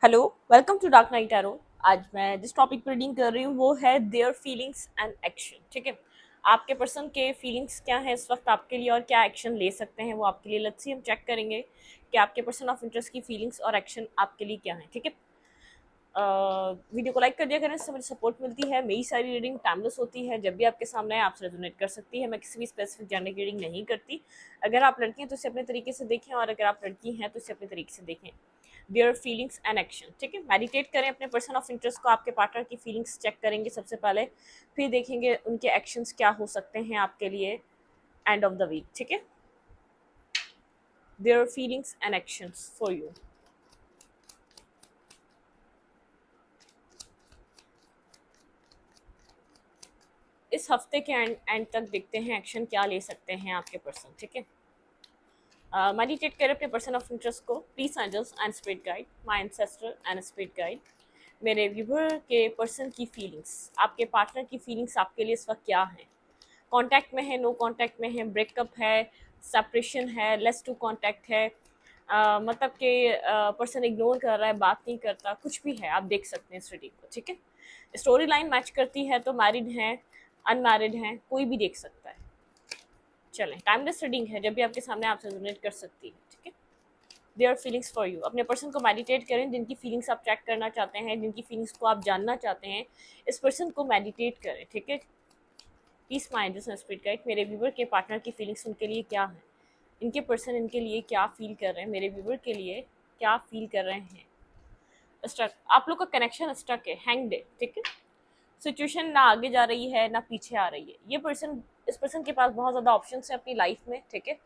Hello, welcome to dark night arrow. आज मैं जिस टॉपिक पर रीडिंग कर रही हूँ वो है देयर फीलिंग्स एंड एक्शन। ठीक है, आपके पर्सन के फीलिंग्स क्या है इस वक्त आपके लिए और क्या एक्शन ले सकते हैं वो आपके लिए। लेट्स सी, हम चेक करेंगे कि आपके पर्सन ऑफ इंटरेस्ट की फीलिंग्स और एक्शन आपके लिए क्या है। ठीक है, वीडियो को लाइक कर दिया करें, इससे मुझे सपोर्ट मिलती है। मेरी सारी रीडिंग टाइमलेस होती है, जब भी आपके सामने है आपसे रेजोनेट कर सकती है। मैं किसी भी स्पेसिफिक जेंडर की रीडिंग नहीं करती। अगर आप लड़की हैं तो इसे अपने तरीके से देखें, और अगर आप लड़की हैं तो इसे अपने तरीके से देखें। There feelings and action. ठीक है, मेडिटेट करें अपने पर्सन ऑफ इंटरेस्ट को, आपके पार्टनर की फीलिंग्स चेक करेंगे सबसे पहले, फिर देखेंगे उनके एक्शंस क्या हो सकते हैं आपके लिए एंड ऑफ द वीक। ठीक है, their feelings and actions for you. इस हफ्ते के एंड तक देखते हैं एक्शन क्या ले सकते हैं आपके पर्सन। ठीक है, मेडिटेट करें अपने पर्सन ऑफ इंटरेस्ट को। Please angels and spirit guide, my ancestor and spirit guide, मेरे व्यूवर के पर्सन की फीलिंग्स, आपके पार्टनर की फीलिंग्स आपके लिए इस वक्त क्या है। कांटेक्ट में है, नो कांटेक्ट में है, ब्रेकअप है, सेपरेशन है, लेस टू कांटेक्ट है, मतलब कि पर्सन इग्नोर कर रहा है, बात नहीं करता, कुछ भी है, आप देख सकते हैं इस रीडिंग को। ठीक है, स्टोरी लाइन मैच करती है तो मैरिड हैं, अनमैरिड हैं, कोई भी देख सकता है। चलें, टाइमलेस रीडिंग है, जब भी आपके सामने आपसे रिलेट कर सकती है। ठीक है, देयर फीलिंग्स फॉर यू। अपने पर्सन को मेडिटेट करें, जिनकी फीलिंग्स आप चेक करना चाहते हैं, जिनकी फीलिंग्स को आप जानना चाहते हैं, इस पर्सन को मेडिटेट करें। ठीक है, पीस माइंड स्पिरिट गाइड, मेरे व्यूवर के पार्टनर की फीलिंग्स उनके लिए क्या है, इनके पर्सन इनके लिए क्या फील कर रहे हैं, मेरे व्यूवर के लिए क्या फील कर रहे हैं। स्टक, आप लोग का कनेक्शन स्टक है, हैंग्ड है। ठीक है, सिचुएशन ना आगे जा रही है ना पीछे आ रही है। ये पर्सन, इस पर्सन के पास बहुत ज़्यादा ऑप्शंस है अपनी लाइफ में। ठीक है,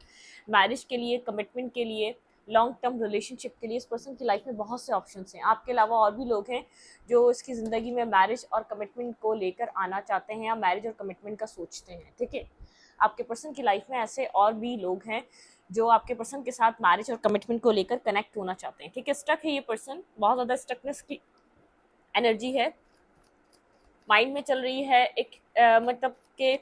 मैरिज के लिए, कमिटमेंट के लिए, लॉन्ग टर्म रिलेशनशिप के लिए इस पर्सन की लाइफ में बहुत से ऑप्शंस हैं। आपके अलावा और भी लोग हैं जो इसकी ज़िंदगी में मैरिज और कमिटमेंट को लेकर आना चाहते हैं या मैरिज और कमिटमेंट का सोचते हैं। ठीक है, आपके पर्सन की लाइफ में ऐसे और भी लोग हैं जो आपके पर्सन के साथ मैरिज और कमिटमेंट को लेकर कनेक्ट होना चाहते हैं। ठीक है, स्टक है ये पर्सन, बहुत ज़्यादा स्टकनेस की एनर्जी है, माइंड में चल रही है एक मतलब के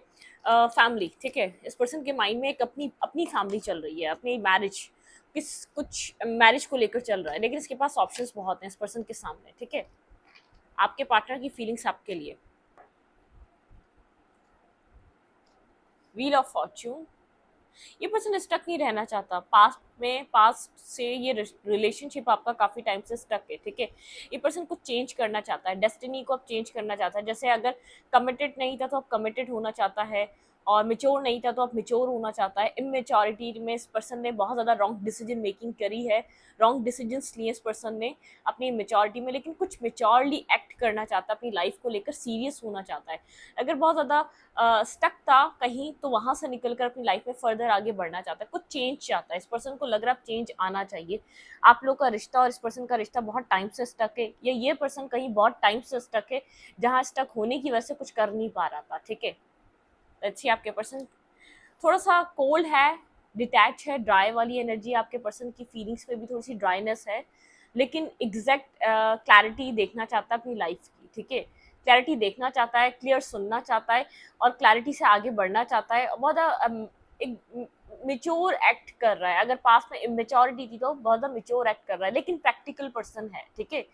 फैमिली। ठीक है, इस पर्सन के माइंड में एक अपनी अपनी फैमिली चल रही है, अपनी मैरिज, कुछ मैरिज को लेकर चल रहा है, लेकिन इसके पास ऑप्शंस बहुत हैं इस पर्सन के सामने। ठीक है, आपके पार्टनर की फीलिंग्स आपके लिए, व्हील ऑफ फॉर्च्यून। ये पर्सन स्टक नहीं रहना चाहता पास्ट में, पास्ट से ये रिलेशनशिप आपका काफ़ी टाइम से स्टक है। ठीक है, ये पर्सन कुछ चेंज करना चाहता है, डेस्टिनी को अब चेंज करना चाहता है। जैसे अगर कमिटेड नहीं था तो अब कमिटेड होना चाहता है, और मेच्योर नहीं था तो अब मेच्योर होना चाहता है। इमेच्योरिटी में इस पर्सन ने बहुत ज़्यादा रॉन्ग डिसीजन मेकिंग करी है, रॉन्ग डिसीजंस लिए इस पर्सन ने अपनी मेच्योरिटी में, लेकिन कुछ मेच्योरली एक्ट करना चाहता है, अपनी लाइफ को लेकर सीरियस होना चाहता है। अगर बहुत ज़्यादा स्टक था कहीं तो वहाँ से निकल कर अपनी लाइफ में फर्दर आगे बढ़ना चाहता है, कुछ चेंज चाहता है। इस पर्सन को लग रहा है अब चेंज आना चाहिए। आप लोग का रिश्ता और इस पर्सन का रिश्ता बहुत टाइम से स्टक है, या ये पर्सन कहीं बहुत टाइम से स्टक है जहाँ स्टक होने की वजह से कुछ कर नहीं पा रहा था। ठीक है, अच्छी, आपके पर्सन थोड़ा सा कोल्ड है, डिटैच है, ड्राई वाली एनर्जी आपके पर्सन की। फीलिंग्स में भी थोड़ी सी ड्राइनेस है, लेकिन एग्जैक्ट क्लैरिटी देखना चाहता है अपनी लाइफ की। ठीक है, क्लैरिटी देखना चाहता है, क्लियर सुनना चाहता है, और क्लैरिटी से आगे बढ़ना चाहता है। बहुत एक मेच्योर एक्ट कर रहा है। अगर पास में इमेच्योरिटी थी तो बहुत ज़्यादा मेच्योर एक्ट कर रहा है, लेकिन प्रैक्टिकल पर्सन है। ठीक है,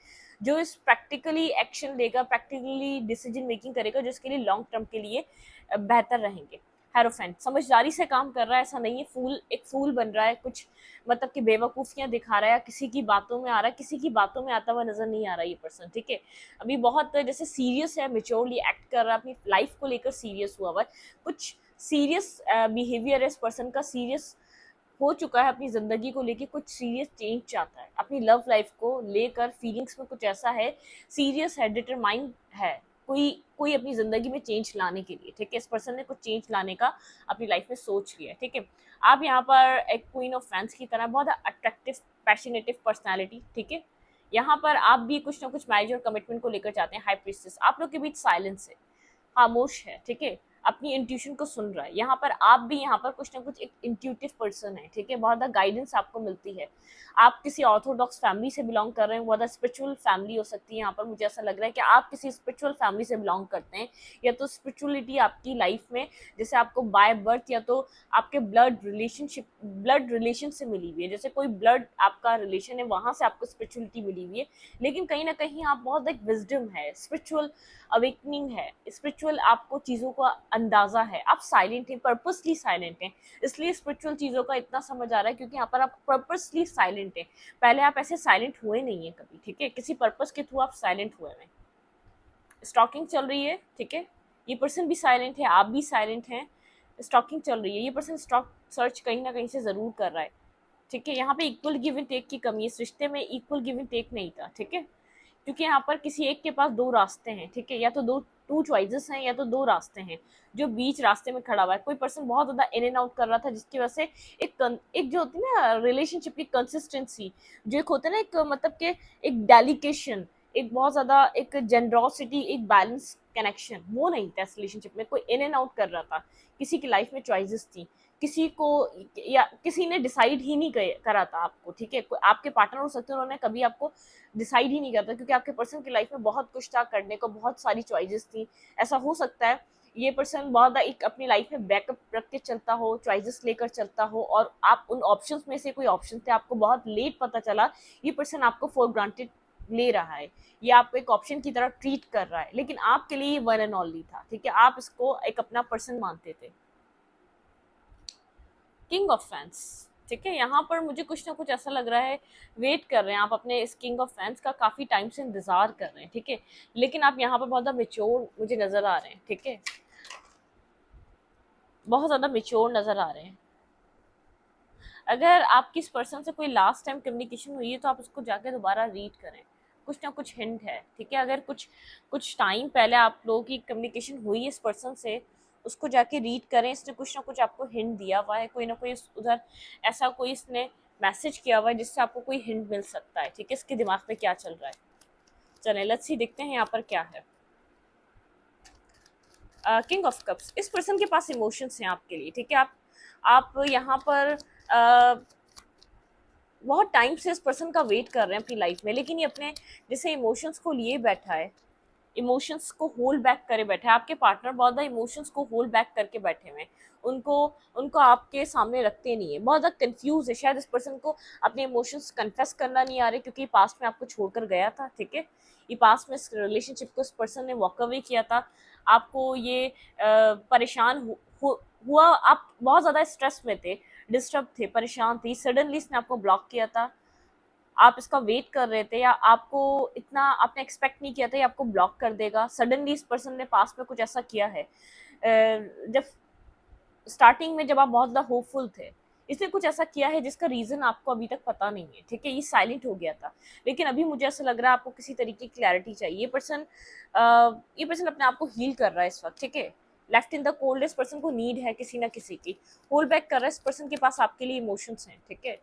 जो इस प्रैक्टिकली एक्शन लेगा, प्रैक्टिकली डिसीजन मेकिंग करेगा, जो इसके लिए लॉन्ग टर्म के लिए बेहतर रहेंगे। हेरोफेंट, समझदारी से काम कर रहा है, ऐसा नहीं है फूल, एक फूल बन रहा है, कुछ मतलब कि बेवकूफ़ियाँ दिखा रहा है, किसी की बातों में आ रहा है, किसी की बातों में आता हुआ नजर नहीं आ रहा है ये पर्सन। ठीक है, अभी बहुत जैसे सीरियस है, मेच्योरली एक्ट कर रहा है, अपनी लाइफ को लेकर सीरियस हुआ हुआ है, कुछ सीरियस बिहेवियर है इस पर्सन का, सीरियस हो चुका है अपनी ज़िंदगी को लेके, कुछ सीरियस चेंज चाहता है अपनी लव लाइफ को लेकर, फीलिंग्स में कुछ ऐसा है, सीरियस है, डिटरमाइंड है, कोई कोई अपनी ज़िंदगी में चेंज लाने के लिए। ठीक है, इस पर्सन ने कुछ चेंज लाने का अपनी लाइफ में सोच लिया है। ठीक है, आप यहाँ पर एक क्वीन ऑफ फैंस की तरह, बहुत अट्रैक्टिव, पैशनेटिव पर्सनैलिटी। ठीक है, यहाँ पर आप भी कुछ ना कुछ मैरिज और कमिटमेंट को लेकर चाहते हैं। हाई प्रीस्टेस, आप लोग के बीच साइलेंस है, खामोश है। ठीक है, अपनी इंट्यूशन को सुन रहा है। यहाँ पर आप भी यहाँ पर कुछ ना कुछ एक इंट्यूटिव पर्सन है, ठीक है, बहुत ज़्यादा गाइडेंस आपको मिलती है। आप किसी ऑर्थोडॉक्स फैमिली से बिलोंग कर रहे हैं, बहुत ज़्यादा स्पिरिचुअल फैमिली हो सकती है। यहाँ पर मुझे ऐसा लग रहा है कि आप किसी स्पिरिचुअल फैमिली से बिलोंग करते हैं, या तो स्पिरिचुअलिटी आपकी लाइफ में जैसे आपको बाय बर्थ या तो आपके ब्लड रिलेशन से मिली हुई है, जैसे कोई ब्लड आपका रिलेशन है वहाँ से आपको स्पिरिचुअलिटी मिली हुई है। लेकिन कहीं ना कहीं आप बहुत एक विजडम है, स्पिरिचुअल अवेकनिंग है, स्पिरिचुअल आपको चीज़ों का अंदाज़ा है, आप साइलेंट हैं, पर्पसली साइलेंट हैं, इसलिए स्पिरिचुअल चीज़ों का इतना समझ आ रहा है क्योंकि यहाँ पर आप पर्पसली साइलेंट हैं। पहले आप ऐसे साइलेंट हुए नहीं है कभी, ठीक है, किसी पर्पस के थ्रू आप साइलेंट हुए हैं। स्टॉकिंग चल रही है, ठीक है, ये पर्सन भी साइलेंट है, आप भी साइलेंट हैं, स्टॉकिंग चल रही है, ये पर्सन स्टॉक सर्च कहीं ना कहीं से ज़रूर कर रहा है, ठीक है। यहाँ पे इक्वल गिव एंड टेक की कमी है, इस रिश्ते में इक्वल गिव एंड टेक नहीं था, ठीक है, क्योंकि यहाँ पर किसी एक के पास दो रास्ते हैं, ठीक है, या तो टू चॉइसेस हैं या तो दो रास्ते हैं, जो बीच रास्ते में खड़ा हुआ है। कोई पर्सन बहुत ज़्यादा इन एंड आउट कर रहा था जिसकी वजह से एक जो होती है ना रिलेशनशिप की कंसिस्टेंसी, जो एक होता है ना एक मतलब के एक डेलिकेशन, एक बहुत ज़्यादा एक जेनरोसिटी, एक बैलेंस कनेक्शन, वो नहीं था इस रिलेशनशिप में। कोई इन एंड आउट कर रहा था, किसी की लाइफ में चॉइसेस थी, किसी को या किसी ने डिसाइड ही नहीं करा था आपको, ठीक है, आपके पार्टनर हो सकते हैं उन्होंने कभी आपको डिसाइड ही नहीं करता, क्योंकि आपके पर्सन की लाइफ में बहुत कुछ था करने को, बहुत सारी चॉइसेस थी। ऐसा हो सकता है ये पर्सन बहुत एक अपनी लाइफ में बैकअप रख के चलता हो, चॉइसेस लेकर चलता हो, और आप उन ऑप्शंस में से कोई ऑप्शन थे, आपको बहुत लेट पता चला, ये पर्सन आपको फॉर ग्रांटेड ले रहा है, ये आपको एक ऑप्शन की तरह ट्रीट कर रहा है, लेकिन आपके लिए ये वन एंड ओनली था, ठीक है, आप इसको एक अपना पर्सन मानते थे। किंग ऑफ फैंस, ठीक है, यहाँ पर मुझे कुछ ना कुछ ऐसा लग रहा है, वेट कर रहे हैं आप अपने इस किंग ऑफ फैंस का, काफ़ी टाइम से इंतज़ार कर रहे हैं, ठीक है, लेकिन आप यहाँ पर बहुत ज़्यादा मेच्योर मुझे नज़र आ रहे हैं, ठीक है, बहुत ज़्यादा मेच्योर नज़र आ रहे हैं। अगर आपकी इस पर्सन से कोई लास्ट टाइम कम्युनिकेशन हुई है तो आप उसको जाके दोबारा रीड करें, कुछ ना कुछ हिंट है, ठीक है, अगर कुछ टाइम पहले आप लोगों की कम्युनिकेशन हुई है इस पर्सन से, उसको जाके रीड करें, इसने कुछ ना कुछ आपको हिंट दिया हुआ है, कोई ना कोई उधर ऐसा कोई इसने मैसेज किया हुआ है जिससे आपको कोई हिंट मिल सकता है, ठीक है, इसके दिमाग में क्या चल रहा है। चलें लेट्स सी, देखते हैं यहाँ पर क्या है। किंग ऑफ कप्स, इस पर्सन के पास इमोशंस हैं आपके लिए, ठीक है, आप यहाँ पर बहुत टाइम से इस पर्सन का वेट कर रहे हैं अपनी लाइफ में, लेकिन ये अपने जैसे इमोशंस को लिए बैठा है, इमोशंस को होल्ड बैक करे बैठे हैं। आपके पार्टनर बहुत ज़्यादा इमोशंस को होल्ड बैक करके बैठे हुए हैं, उनको उनको आपके सामने रखते नहीं है, बहुत ज़्यादा कंफ्यूज है, शायद इस पर्सन को अपने इमोशंस कन्फेस करना नहीं आ रहे, क्योंकि पास्ट में आपको छोड़कर गया था, ठीक है, ये पास्ट में इस रिलेशनशिप को इस पर्सन ने वॉक अवे किया था, आपको ये परेशान हुआ, आप बहुत ज़्यादा स्ट्रेस में थे, डिस्टर्ब थे, परेशान थी, सडनली इसने आपको ब्लॉक किया था, आप इसका वेट कर रहे थे, या आपको इतना आपने एक्सपेक्ट नहीं किया था ये आपको ब्लॉक कर देगा, सडनली इस पर्सन ने पास में कुछ ऐसा किया है। जब स्टार्टिंग में जब आप बहुत ज़्यादा होपफुल थे, इसने कुछ ऐसा किया है जिसका रीज़न आपको अभी तक पता नहीं है, ठीक है, ये साइलेंट हो गया था, लेकिन अभी मुझे ऐसा लग रहा है आपको किसी तरीके की क्लैरिटी चाहिए। ये पर्सन अपने आप को हील कर रहा है इस वक्त, ठीक है, लेफ्ट इन द कोल्ड, इस पर्सन को नीड है किसी ना किसी की, होल्ड बैक कर रहा है, इस पर्सन के पास आपके लिए इमोशंस हैं, ठीक है,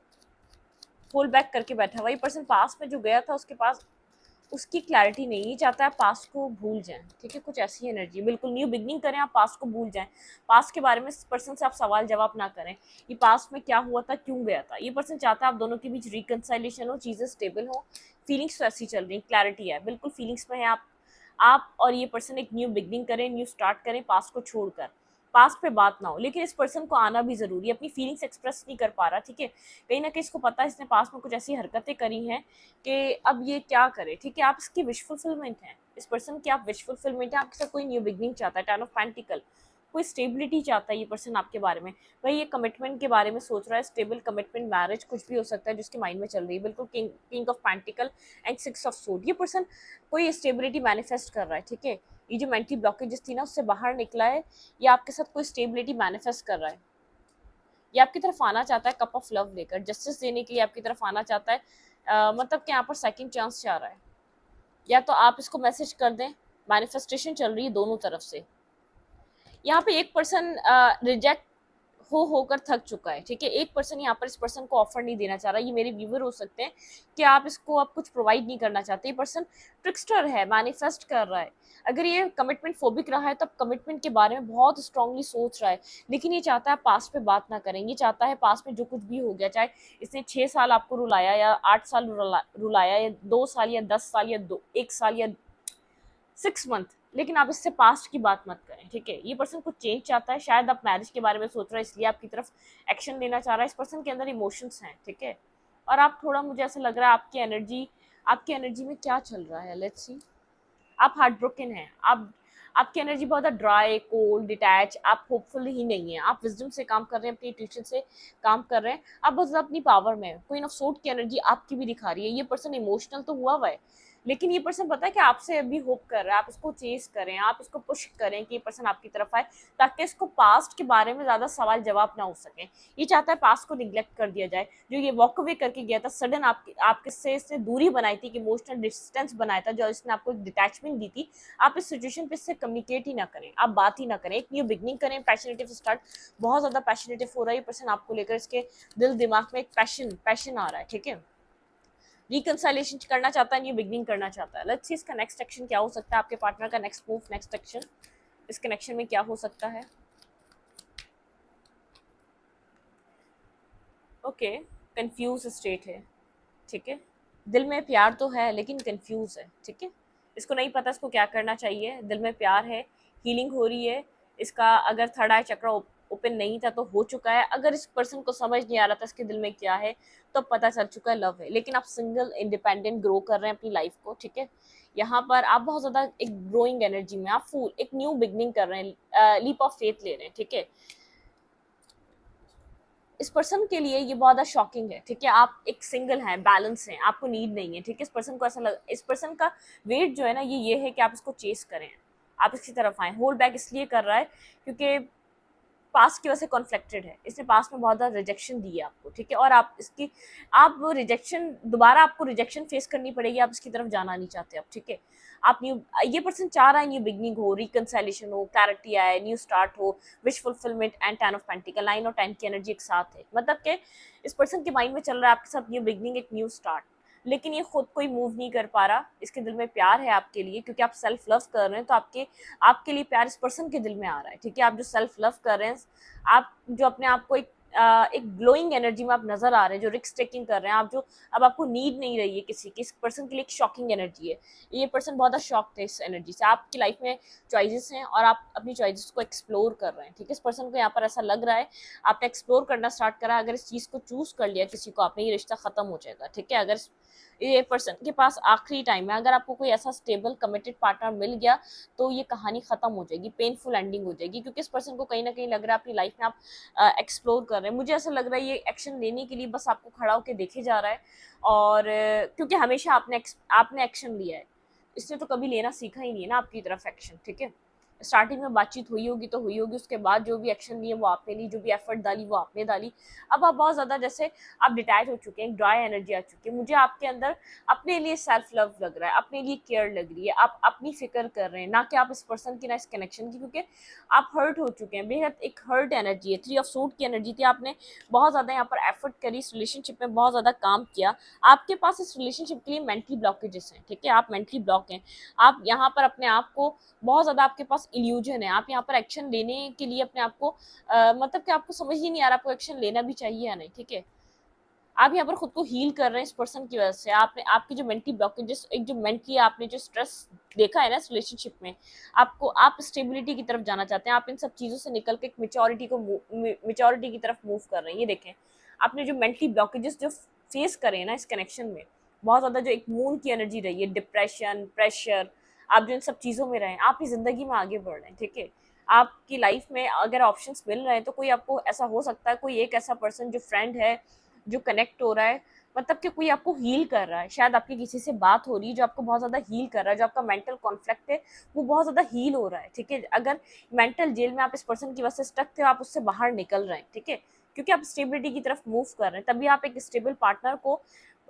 होल्ड बैक करके बैठा हुआ। ये पर्सन पास में जो गया था उसके पास उसकी क्लैरिटी नहीं चाहता है, पास्ट को भूल जाएं, ठीक है, कुछ ऐसी एनर्जी, बिल्कुल न्यू बिगनिंग करें, आप पास्ट को भूल जाएं, पास्ट के बारे में इस पर्सन से आप सवाल जवाब ना करें, ये पास्ट में क्या हुआ था, क्यों गया था। ये पर्सन चाहता है आप दोनों के बीच रिकंसाइलेशन हो, चीज़ें स्टेबल हो, फीलिंग्स तो ऐसी चल रही, क्लैरिटी है, बिल्कुल फीलिंग्स में है आप और ये पर्सन एक न्यू बिगनिंग करें, न्यू स्टार्ट करें, पास्ट को छोड़कर, पास्ट पे बात ना हो, लेकिन इस पर्सन को आना भी ज़रूरी है, अपनी फीलिंग्स एक्सप्रेस नहीं कर पा रहा, ठीक है, कहीं ना कहीं इसको पता है इसने पास्ट में कुछ ऐसी हरकतें करी हैं कि अब ये क्या करे, ठीक है, आप इसकी विश फुलफिलमेंट हैं, इस पर्सन की आप विश फुलफिलमेंट है, आपके साथ कोई न्यू बिगनिंग चाहता है, टेन ऑफ पेंटिकल, कोई स्टेबिलिटी चाहता है ये पर्सन आपके बारे में, भाई ये कमिटमेंट के बारे में सोच रहा है, स्टेबल कमिटमेंट, मैरिज, कुछ भी हो सकता है जिसके माइंड में चल रही है, बिल्कुल king of pentacle and six of suit, ये पर्सन कोई स्टेबिलिटी मैनिफेस्ट कर रहा है, ठीक है, ये जो मेंटल ब्लॉकेजेस थी ना उससे बाहर निकला है, ये आपके साथ कोई स्टेबिलिटी मैनिफेस्ट कर रहा है, ये आपकी तरफ आना चाहता है कप ऑफ लव लेकर, जस्टिस देने के लिए आपकी तरफ आना चाहता है, मतलब कि यहाँ पर सेकंड चांस चाह रहा है, या तो आप इसको मैसेज कर दें, मैनिफेस्टेशन चल रही है दोनों तरफ से। यहाँ पे एक पर्सन रिजेक्ट होकर थक चुका है, ठीक है। एक पर्सन यहाँ पर इस पर्सन को ऑफर नहीं देना चाह रहा, ये मेरे व्यूवर हो सकते हैं कि आप इसको आप कुछ प्रोवाइड नहीं करना चाहते। ये पर्सन ट्रिक्स्टर है, मैनिफेस्ट कर रहा है। अगर ये कमिटमेंट फोबिक रहा है तो कमिटमेंट के बारे में बहुत स्ट्रांगली सोच रहा है, लेकिन ये चाहता है पास्ट पे बात ना करें। ये चाहता है पास्ट में जो कुछ भी हो गया, चाहे इसने 6 साल आपको रुलाया या 8 साल रुलाया या 2 साल या 10 साल या 1 साल या 6 मंथ, लेकिन आप इससे पास्ट की बात मत करें, ठीक है। ये पर्सन कुछ चेंज चाहता है, शायद आप मैरिज के बारे में सोच रहे हैं इसलिए आपकी तरफ एक्शन लेना चाह रहा है। इस पर्सन के अंदर इमोशंस हैं, ठीक है। और आप थोड़ा, मुझे ऐसा लग रहा है आपकी एनर्जी में क्या चल रहा है, लेट्स सी। आप हार्ट ब्रोकन हैं, आप आपकी एनर्जी बहुत ज़्यादा ड्राई, कोल्ड, डिटैच, आप होपफुल ही नहीं है। आप विजडम से काम कर रहे हैं, अपनी ट्यूशन से काम कर रहे हैं, आप बहुत ज़्यादा अपनी पावर में है। क्वीन ऑफ सोर्ड की एनर्जी आपकी भी दिखा रही है। ये पर्सन इमोशनल तो हुआ हुआ है, लेकिन ये पर्सन पता है कि आपसे अभी होप कर रहा है। आप इसको चेज करें, आप इसको पुश करें कि ये पर्सन आपकी तरफ आए, ताकि इसको पास्ट के बारे में ज़्यादा सवाल जवाब ना हो सके। ये चाहता है पास्ट को निगलेक्ट कर दिया जाए। जो ये वॉक अवे करके गया था, सडन आपके से इसने दूरी बनाई थी, कि इमोशनल डिस्टेंस बनाया था, जो इसने आपको डिटैचमेंट दी थी। आप इस सिचुएशन पे इससे कम्युनिकेट ही ना करें, आप बात ही ना करें, एक न्यू बिगनिंग करें, पैशनेटिव स्टार्ट। बहुत ज़्यादा पैशनेटिव हो रहा है ये पर्सन आपको लेकर, इसके दिल दिमाग में एक पैशन आ रहा है, ठीक है। रिकंसाइलेशन करना चाहता है, न्यू बिगनिंग करना चाहता है। लेट्स सी इसका नेक्स्ट एक्शन क्या हो सकता है, आपके पार्टनर का नेक्स्ट मूव, नेक्स्ट एक्शन इस कनेक्शन में क्या हो सकता है। ओके, कंफ्यूज स्टेट है, ठीक है। दिल में प्यार तो है लेकिन कंफ्यूज है, ठीक है। इसको नहीं पता इसको क्या करना चाहिए। दिल में प्यार है, हीलिंग हो रही है इसका। अगर थर्ड आई चक्र ओपन नहीं था तो हो चुका है। अगर इस पर्सन को समझ नहीं आ रहा था इसके दिल में क्या है, तो पता चल चुका है, लव है। लेकिन आप सिंगल इंडिपेंडेंट ग्रो कर रहे हैं अपनी लाइफ को, ठीक है। यहाँ पर आप बहुत ज़्यादा एक ग्रोइंग एनर्जी में, आप फुल एक न्यू बिगनिंग कर रहे हैं, लीप ऑफ फेथ ले रहे हैं, ठीक है। इस पर्सन के लिए ये बहुत ज़्यादा शॉकिंग है, ठीक है। आप एक सिंगल हैं, बैलेंस हैं, आपको नीड नहीं है, ठीक है। इस पर्सन को ऐसा लग, इस पर्सन का वेट जो है ना, ये है कि आप इसको चेस करें, आप इसकी तरफ आए। होल्ड बैक इसलिए कर रहा है क्योंकि पास्ट की वजह से कॉन्फ्लिक्टेड है। इसने पास्ट में बहुत ज़्यादा रिजेक्शन दी है आपको, ठीक है। और आप रिजेक्शन, दोबारा आपको रिजेक्शन फेस करनी पड़ेगी, आप इसकी तरफ जाना नहीं चाहते अब, ठीक है। आप न्यू, ये पर्सन चाह रहा है न्यू बिगनिंग हो, रिकंसाइलेशन हो, क्लैरिटी आए, न्यू स्टार्ट हो, wish fulfilment and 10 of pentacle, 9 और 10 की एनर्जी एक साथ है। मतलब कि इस पर्सन के माइंड में चल रहा है आपके साथ न्यू बिगनिंग, एक न्यू स्टार्ट, लेकिन ये खुद कोई मूव नहीं कर पा रहा। इसके दिल में प्यार है आपके लिए, क्योंकि आप सेल्फ लव कर रहे हैं, तो आपके लिए प्यार इस पर्सन के दिल में आ रहा है, ठीक है। आप जो सेल्फ लव कर रहे हैं, आप जो अपने आप को एक ग्लोइंग एनर्जी में आप नजर आ रहे हैं, जो रिस्क टेकिंग कर रहे हैं आप, जो अब आपको नीड नहीं रही है किसी की। इस पर्सन के लिए एक शॉकिंग एनर्जी है। ये पर्सन बहुत ज़्यादा शॉक्ड है इस एनर्जी से। आपकी लाइफ में चॉइसेस हैं और आप अपनी चॉइसेस को एक्सप्लोर कर रहे हैं, ठीक है। इस पर्सन को यहाँ पर ऐसा लग रहा है आपने एक्सप्लोर करना स्टार्ट करा। अगर इस चीज़ को चूज कर लिया किसी को आपने, ये रिश्ता खत्म हो जाएगा, ठीक है। अगर ये पर्सन के पास आखिरी टाइम है, अगर आपको कोई ऐसा स्टेबल कमिटेड पार्टनर मिल गया तो ये कहानी खत्म हो जाएगी, पेनफुल एंडिंग हो जाएगी, क्योंकि इस पर्सन को कहीं ना कहीं लग रहा है अपनी लाइफ में आप एक्सप्लोर कर रहे हैं। मुझे ऐसा लग रहा है ये एक्शन लेने के लिए बस आपको खड़ा होकर देखे जा रहा है, और क्योंकि हमेशा आपने एक्शन लिया है, इसने तो कभी लेना सीखा ही नहीं है ना आपकी तरफ एक्शन, ठीक है। स्टार्टिंग में बातचीत हुई होगी तो हुई होगी, उसके बाद जो भी एक्शन लिए वो आपने ली, जो भी एफर्ट डाली वो आपने डाली। अब आप बहुत ज़्यादा जैसे आप डिटैच हो चुके हैं, एक ड्राई एनर्जी आ चुकी है। मुझे आपके अंदर अपने लिए सेल्फ लव लग रहा है, अपने लिए केयर लग रही है, आप अपनी फिक्र कर रहे हैं, ना कि आप इस पर्सन की, ना इस कनेक्शन की, क्योंकि आप हर्ट हो चुके हैं। बेहद एक हर्ट एनर्जी है, 3 ऑफ सूट की एनर्जी थी। आपने बहुत ज़्यादा यहाँ पर एफर्ट करी, इस रिलेशनशिप में बहुत ज़्यादा काम किया। आपके पास इस रिलेशनशिप के लिए मेंटली ब्लॉकेजेस हैं, ठीक है। आप मेंटली ब्लॉक हैं, आप यहाँ पर अपने आप को बहुत ज़्यादा, आपके पास इल्यूजन है। आप यहाँ पर एक्शन लेने के लिए अपने आप को मतलब कि आपको समझ ही नहीं आ रहा आपको एक्शन लेना भी चाहिए या नहीं, ठीक है। आप यहाँ पर खुद को हील कर रहे हैं इस पर्सन की वजह से। आपने आपकी जो मेंटली ब्लॉकेजेस, एक जो मेंटली आपने जो स्ट्रेस देखा है ना इस रिलेशनशिप में, आप स्टेबिलिटी की तरफ जाना चाहते हैं। आप इन सब चीज़ों से निकल के एक मेच्योरिटी की तरफ मूव कर रहे हैं। ये देखें, आपने जो मेंटली ब्लॉकेजेस जो फेस करे हैं ना इस कनेक्शन में, बहुत ज़्यादा जो एक मून की एनर्जी रही है, डिप्रेशन, प्रेशर, आप जो इन सब चीज़ों में रहें, आप इस ज़िंदगी में आगे बढ़ रहे हैं, ठीक है। आपकी लाइफ में अगर ऑप्शंस मिल रहे हैं तो कोई आपको ऐसा हो सकता है, कोई एक ऐसा पर्सन जो फ्रेंड है, जो कनेक्ट हो रहा है, मतलब कि कोई आपको हील कर रहा है। शायद आपकी किसी से बात हो रही है जो आपको बहुत ज़्यादा हील कर रहा है, जो आपका मेंटल कॉन्फ्लिक्ट है वो बहुत ज़्यादा हील हो रहा है, ठीक है। अगर मेंटल जेल में आप इस पर्सन की वजह से स्टक थे, आप उससे बाहर निकल रहे हैं, ठीक है, क्योंकि आप स्टेबिलिटी की तरफ मूव कर रहे हैं। तभी आप एक स्टेबल पार्टनर को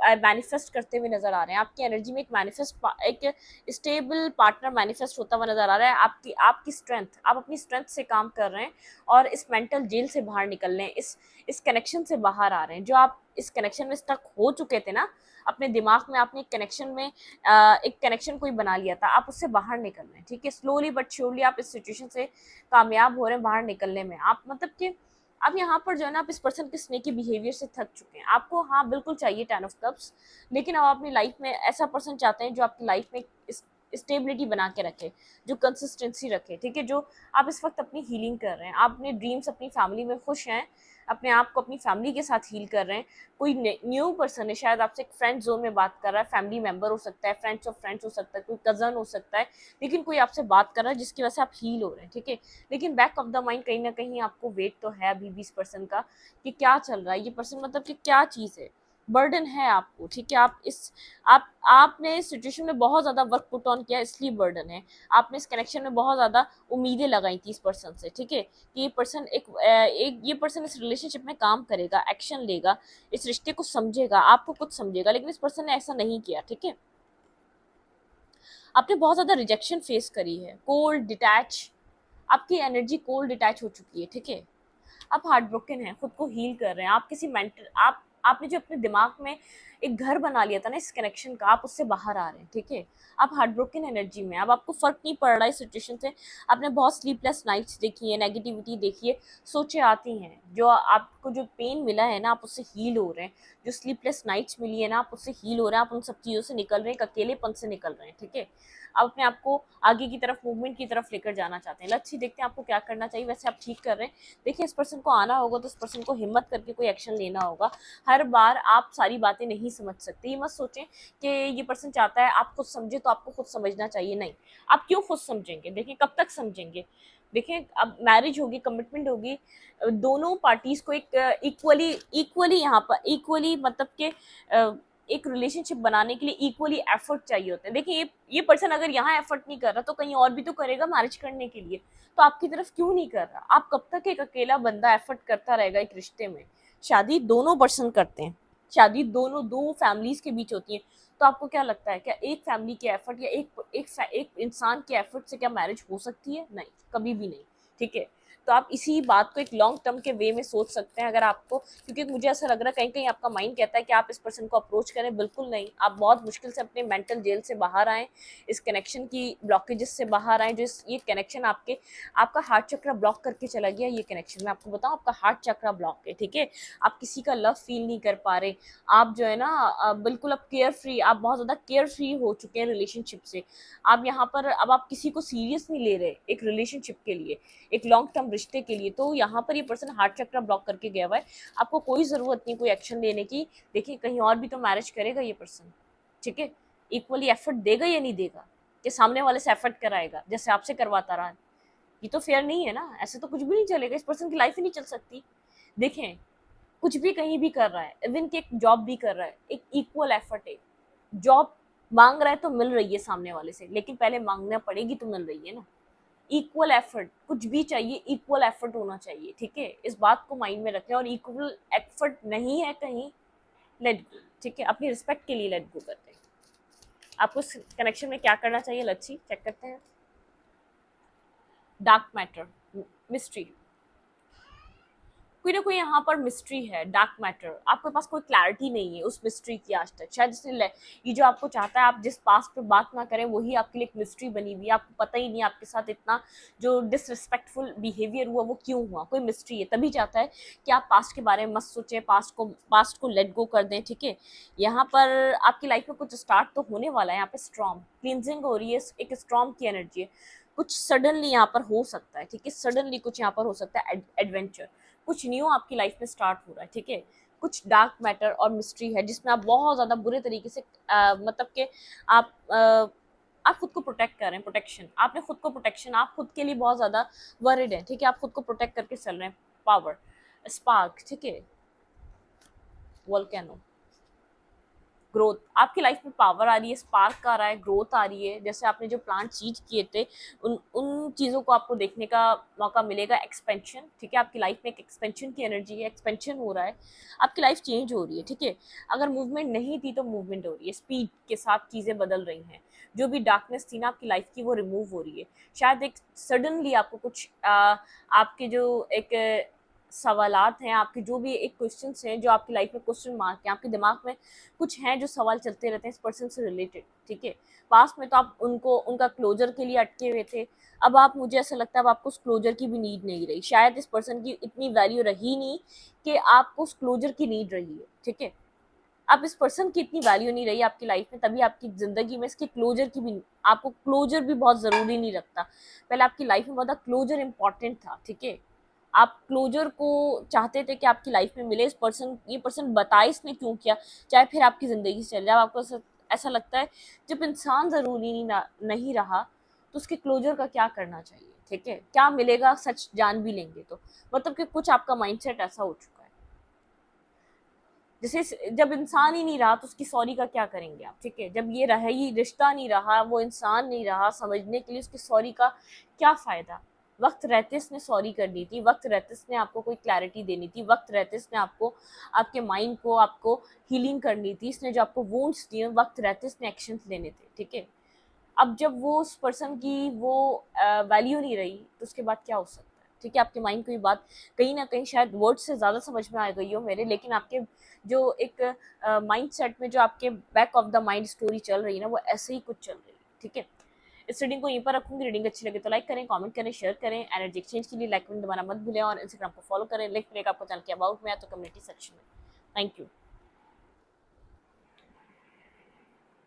मैनिफेस्ट करते हुए नजर आ रहे हैं। आपकी एनर्जी में एक स्टेबल पार्टनर मैनिफेस्ट होता हुआ नजर आ रहा है। आपकी आपकी स्ट्रेंथ, आप अपनी स्ट्रेंथ से काम कर रहे हैं और इस मेंटल जेल से बाहर निकल रहे हैं, इस कनेक्शन से बाहर आ रहे हैं। जो आप इस कनेक्शन में स्टक हो चुके थे ना, अपने दिमाग में आपने एक कनेक्शन कोई बना लिया था, आप उससे बाहर निकल रहे हैं, ठीक है। स्लोली बट श्योरली आप इस सिचुएशन से कामयाब हो रहे हैं बाहर निकलने में। आप मतलब कि अब यहाँ पर जो है ना, आप इस पर्सन के स्नेकी बिहेवियर से थक चुके हैं। आपको हाँ बिल्कुल चाहिए 10 ऑफ कप्स, लेकिन अब अपनी लाइफ में ऐसा पर्सन चाहते हैं जो आपकी लाइफ में स्टेबिलिटी बना के रखे, जो कंसिस्टेंसी रखे, ठीक है। जो आप इस वक्त अपनी हीलिंग कर रहे हैं, आप अपने ड्रीम्स, अपनी फैमिली में खुश हैं, अपने आप को अपनी फैमिली के साथ हील कर रहे हैं। कोई न्यू पर्सन है, शायद आपसे एक फ्रेंड जोन में बात कर रहा है, फैमिली मेंबर हो सकता है, फ्रेंड्स ऑफ फ्रेंड्स हो सकता है, कोई कजन हो सकता है, लेकिन कोई आपसे बात कर रहा है जिसकी वजह से आप हील हो रहे हैं, ठीक है। लेकिन बैक ऑफ द माइंड कहीं ना कहीं आपको वेट तो है अभी भी इस पर्सन का, कि क्या चल रहा है ये पर्सन, मतलब कि क्या चीज़ है, बर्डन है आपको, ठीक है। आपने इस सिचुएशन में बहुत ज़्यादा वर्क पुट ऑन किया, इसलिए बर्डन है। आपने इस कनेक्शन में बहुत ज़्यादा उम्मीदें लगाई थी इस पर्सन से, ठीक है, कि ये पर्सन इस रिलेशनशिप में काम करेगा, एक्शन लेगा, इस रिश्ते को समझेगा, आपको कुछ समझेगा, लेकिन इस पर्सन ने ऐसा नहीं किया, ठीक है। आपने बहुत ज़्यादा रिजेक्शन फेस करी है, कोल्ड डिटैच, आपकी एनर्जी कोल्ड डिटैच हो चुकी है, ठीक है। आप हार्ट ब्रोकन हैं, खुद को हील कर रहे हैं। आप किसी मेंटल आपने जो अपने दिमाग में एक घर बना लिया था ना इस कनेक्शन का, आप उससे बाहर आ रहे हैं, ठीक है। आप हार्ट ब्रोकन एनर्जी में, अब आपको फर्क नहीं पड़ रहा है इस सिचुएशन से। आपने बहुत स्लीपलेस नाइट्स देखी है, नेगेटिविटी देखी है, सोचे आती हैं, जो आपको जो पेन मिला है ना, आप उससे हील हो रहे हैं। जो स्लीपलेस नाइट्स मिली है ना, आप उससे हील हो रहे हैं, आप उन सब चीज़ों से निकल रहे हैं, एक अकेलेपन से निकल रहे हैं, ठीक है। आप अपने आप को आगे की तरफ, मूवमेंट की तरफ लेकर जाना चाहते हैं। लच्छी देखते हैं आपको क्या करना चाहिए। वैसे आप ठीक कर रहे हैं। देखिए, इस पर्सन को आना होगा तो इस पर्सन को हिम्मत करके कोई एक्शन लेना होगा। हर बार आप सारी बातें नहीं समझ सकते। ये मत सोचें कि ये पर्सन चाहता है आप खुद समझे तो आपको खुद समझना चाहिए, नहीं। आप क्यों खुद समझेंगे? देखिए, कब तक समझेंगे? देखिए, अब मैरिज होगी, कमिटमेंट होगी, दोनों पार्टीज को एक इक्वली यहाँ पर इक्वली मतलब के एक रिलेशनशिप बनाने के लिए इक्वली एफर्ट चाहिए होते हैं। देखिए, ये पर्सन अगर यहाँ एफर्ट नहीं कर रहा तो कहीं और भी तो करेगा मैरिज करने के लिए, तो आपकी तरफ क्यों नहीं कर रहा? आप कब तक एक अकेला बंदा एफर्ट करता रहेगा एक रिश्ते में? शादी दोनों पर्सन करते हैं, शादी दो फैमिलीज के बीच होती है। तो आपको क्या लगता है, क्या एक फैमिली के एफर्ट या एक इंसान के एफर्ट से क्या मैरिज हो सकती है? नहीं, कभी भी नहीं, ठीक है। तो आप इसी बात को एक लॉन्ग टर्म के वे में सोच सकते हैं। अगर आपको, क्योंकि मुझे ऐसा लग रहा है कहीं कहीं आपका माइंड कहता है कि आप इस पर्सन को अप्रोच करें, बिल्कुल नहीं। आप बहुत मुश्किल से अपने मेंटल जेल से बाहर आए, इस कनेक्शन की ब्लॉकेजेस से बाहर आए। जो ये कनेक्शन आपका हार्ट चक्र ब्लॉक करके चला गया। ये कनेक्शन मैं आपको बताऊं, आपका हार्ट चक्र ब्लॉक है, ठीक है। आप किसी का लव फील नहीं कर पा रहे। आप जो है ना बिल्कुल अब केयर फ्री, आप बहुत ज़्यादा केयर फ्री हो चुके हैं रिलेशनशिप से। आप यहाँ पर अब आप किसी को सीरियस नहीं ले रहे एक रिलेशनशिप के लिए, एक लॉन्ग टर्म रिश्ते के लिए। तो यहाँ पर ये पर्सन हार्ट चक्र ब्लॉक करके गया हुआ है। आपको कोई ज़रूरत नहीं कोई एक्शन लेने की। देखिए, कहीं और भी तो मैरिज करेगा ये पर्सन, ठीक है। इक्वली एफर्ट देगा या नहीं देगा, कि सामने वाले से एफर्ट कराएगा जैसे आपसे करवाता रहा? ये तो फेयर नहीं है ना, ऐसे तो कुछ भी नहीं चलेगा। इस पर्सन की लाइफ ही नहीं चल सकती। देखें, कुछ भी कहीं भी कर रहा है, इवन कि एक जॉब भी कर रहा है, एक इक्वल एफर्ट है। जॉब मांग रहा है तो मिल रही है सामने वाले से, लेकिन पहले मांगना पड़ेगी तो मिल रही है ना। इक्वल एफर्ट, कुछ भी चाहिए इक्वल एफर्ट होना चाहिए, ठीक है। इस बात को माइंड में रखें। और इक्वल एफर्ट नहीं है कहीं, लेट गो, ठीक है। अपनी रिस्पेक्ट के लिए लेट गो करते हैं। आपको इस कनेक्शन में क्या करना चाहिए, लच्छी चेक करते हैं। डार्क मैटर, मिस्ट्री, कोई ना कोई यहाँ पर मिस्ट्री है, डार्क मैटर। आपके पास कोई क्लैरिटी नहीं है उस मिस्ट्री की आज तक। शायद ये जो आपको चाहता है, आप जिस पास्ट पे बात ना करें, वही आपके लिए एक मिस्ट्री बनी हुई है। आपको पता ही नहीं आपके साथ इतना जो डिसरिस्पेक्टफुल बिहेवियर हुआ वो क्यों हुआ, कोई मिस्ट्री है। तभी चाहता है कि आप पास्ट के बारे में मत सोचें, पास्ट को लेट गो कर दें, ठीक है। यहाँ पर आपकी लाइफ में कुछ स्टार्ट तो होने वाला है। यहाँ पे स्ट्रॉन्ग क्लींजिंग हो रही है, एक स्ट्रॉन्ग की एनर्जी है। कुछ सडनली यहाँ पर हो सकता है, ठीक है। सडनली कुछ यहाँ पर हो सकता है, एडवेंचर, कुछ न्यू आपकी लाइफ में स्टार्ट हो रहा है, ठीक है। कुछ डार्क मैटर और मिस्ट्री है जिसमें आप बहुत ज़्यादा बुरे तरीके से मतलब कि आप आप खुद को प्रोटेक्ट कर रहे हैं। प्रोटेक्शन, आपने खुद को प्रोटेक्शन, आप खुद के लिए बहुत ज़्यादा वरिड हैं, ठीक है। आप खुद को प्रोटेक्ट करके चल रहे हैं। पावर, स्पार्क, ठीक है। वोल्केनो, ग्रोथ, आपकी लाइफ में पावर आ रही है, स्पार्क आ रहा है, ग्रोथ आ रही है, जैसे आपने जो प्लान चीज किए थे उन उन चीज़ों को आपको देखने का मौका मिलेगा, एक्सपेंशन, ठीक है, आपकी लाइफ में एक एक्सपेंशन की एनर्जी है, एक्सपेंशन हो रहा है, आपकी लाइफ चेंज हो रही है, ठीक है। अगर मूवमेंट नहीं थी तो मूवमेंट हो रही है, स्पीड के साथ चीज़ें बदल रही हैं, जो भी डार्कनेस थी ना आपकी लाइफ की वो रिमूव हो रही है। शायद एक सडनली आपको कुछ आपके जो एक सवालात हैं, आपके जो भी एक क्वेश्चंस हैं जो आपकी लाइफ में क्वेश्चन मार्क हैं, आपके दिमाग में कुछ हैं जो सवाल चलते रहते हैं इस पर्सन से रिलेटेड, ठीक है। पास्ट में तो आप उनको उनका क्लोजर के लिए अटके हुए थे, अब आप, मुझे ऐसा लगता है अब आपको उस क्लोजर की भी नीड नहीं रही, शायद इस पर्सन की इतनी वैल्यू रही नहीं कि आपको उस क्लोजर की नीड रही है, ठीक है। अब इस पर्सन की इतनी वैल्यू नहीं रही आपकी लाइफ में, तभी आपकी ज़िंदगी में इसके क्लोजर की भी, आपको क्लोजर भी बहुत ज़रूरी नहीं लगता। पहले आपकी लाइफ में बहुत क्लोजर इंपॉर्टेंट था, ठीक है। आप क्लोजर को चाहते थे कि आपकी लाइफ में मिले, इस पर्सन, ये पर्सन बताए इसने क्यों किया, चाहे फिर आपकी ज़िंदगी से चले जाए, आपको ऐसा लगता है जब इंसान ज़रूरी नहीं रहा तो उसके क्लोजर का क्या करना चाहिए, ठीक है, क्या मिलेगा, सच जान भी लेंगे तो, मतलब कि कुछ आपका माइंडसेट ऐसा हो चुका है। जैसे जब इंसान ही नहीं रहा तो उसकी सॉरी का क्या करेंगे आप, ठीक है, जब ये रहा ही रिश्ता नहीं रहा, वो इंसान नहीं रहा समझने के लिए, उसकी सॉरी का क्या फ़ायदा। वक्त रहते इसने सॉरी करनी थी, वक्त रहते इसने आपको कोई क्लैरिटी देनी थी, वक्त रहते इसने आपको, आपके माइंड को, आपको हीलिंग करनी थी, इसने जो आपको वुंड्स दिए वक्त रहते इसने एक्शंस लेने थे, ठीक है। अब जब वो उस पर्सन की वो वैल्यू नहीं रही तो उसके बाद क्या हो सकता है, ठीक है। आपके माइंड को ये बात कहीं ना कहीं शायद वर्ड से ज़्यादा समझ में आ गई हो मेरे, लेकिन आपके जो एक माइंड सेट में जो आपके back of the mind story चल रही है ना, वो ऐसे ही कुछ चल रही है, ठीक है। इस रीडिंग को यहीं पर रखूंगी, रीडिंग अच्छी लगे तो लाइक करें, कमेंट करें, शेयर करें, एनर्जी एक्सचेंज के लिए लाइक कमेंट दबाना मत भूलें, और इंस्टाग्राम को फॉलो करें, लिंक मेरे आपको चैनल के अबाउट में है तो कम्युनिटी सेक्शन में। Thank you.